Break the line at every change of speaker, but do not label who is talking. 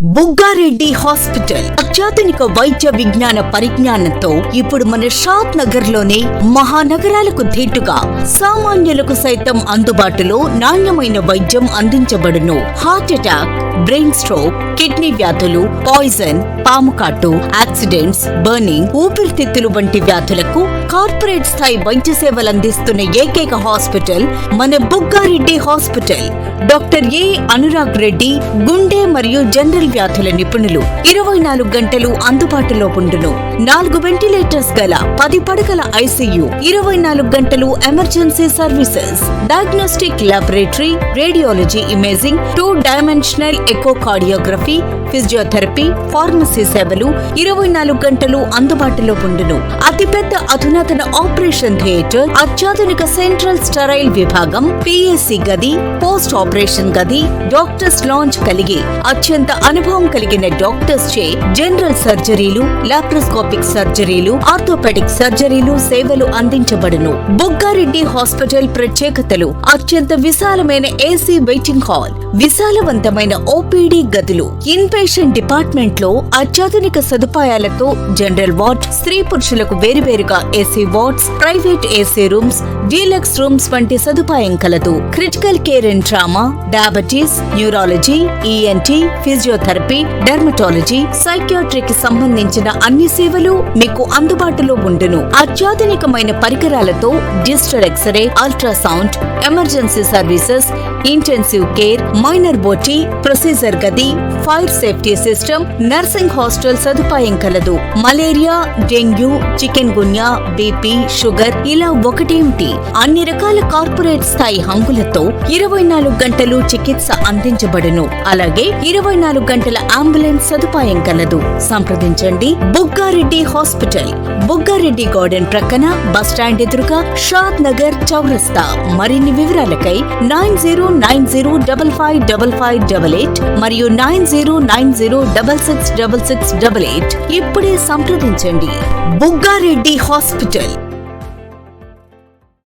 Bugga Reddy hospital అత్యాధునిక వైద్య విజ్ఞాన పరిజ్ఞానంతో ఇప్పుడు మన షాద్ నగర్ లోనే మహానగరాలకు ధీటుగా సామాన్యులకు సైతం అందుబాటులో నాణ్యమైన వైద్యం అందించబడును. Heart attack, brain stroke, kidney వ్యాధులు, పాయిజన్, పాముకాటు, యాక్సిడెంట్స్, బర్నింగ్, ఊపిరితిత్తులు వంటి వ్యాధులకు కార్పొరేట్ స్థాయి వైద్య సేవలు అందిస్తున్న ఏకైక హాస్పిటల్ మన బుగ్గారెడ్డి హాస్పిటల్. డాక్టర్ ఏ అనురాగ్ రెడ్డి గుండె మరియు జనరల్ వ్యాధుల నిపుణులు 24 గంటలు అందుబాటులో ఉండును. 4 వెంటిలేటర్స్ గల 10 పడకల ఐసీయూ, 24 గంటలు emergency services, diagnostic laboratory, radiology imaging, 2 dimensional echocardiography, physiotherapy, pharmacy సేవలు 24 గంటలు అందుబాటులో ఉండును. అతిపెద్ద అధునాతన ఆపరేషన్ థియేటర్, అత్యాధునిక సెంట్రల్ స్టెరైల్ విభాగం, పిఎస్సి గది, పోస్ట్ ఆపరేషన్ గది, డాక్టర్స్ లాంజ్ కలిగి అత్యంత అనుభవం కలిగిన డాక్టర్స్ చే జనరల్ సర్జరీలు, లాప్రోస్కోపిక్ సర్జరీలు, ఆర్థోపెడిక్ సర్జరీలు సేవలు అందించబడును. బుగ్గారెడ్డి హాస్పిటల్ ప్రత్యేకతలు: అత్యంత విశాలమైన ఏసీ వెయిటింగ్ హాల్, విశాలవంతమైన ఓపీడీ గదులు, ఇన్ పేషెంట్ డిపార్ట్మెంట్ లో అత్యాధునిక సదుపాయాలతో జనరల్ వార్డ్, స్త్రీ పురుషులకు వేరువేరుగా AC wards, private AC rooms, deluxe rooms వంటి సదుపాయం కలదు. Critical care and trauma, diabetes, neurology, ENT, physiotherapy, dermatology, సైకియాట్రీకి సంబంధించిన అన్ని సేవలు మీకు అందుబాటులో ఉండును. అత్యాధునికమైన పరికరాలతో digital X-ray, ultrasound, emergency services, intensive care, minor బోటీ, ప్రొసీజర్ గది, fire safety system, nursing hostel సదుపాయం కలదు. Malaria, dengue, chicken గున్యా, BP, sugar ఇలా ఒకటేమిటి అన్ని రకాల కార్పొరేట్ స్థాయి హంగులతో 24 గంటలు చికిత్స అందించబడును. అలాగే 24 గంటల అంబులెన్స్ సదుపాయం కలదు. సంప్రదించండి బుగ్గారెడ్డి హాస్పిటల్, బుగ్గారెడ్డి గార్డెన్ ప్రక్కన బస్టాండ్ ఎదురుగా, షాద్ నగర్ చౌరస్తా. మరిన్ని వివరాలకై 9090555588 మరియు 9090666688 ఇప్పుడే సంప్రదించండి. బుగ్గారెడ్డి హాస్పిటల్.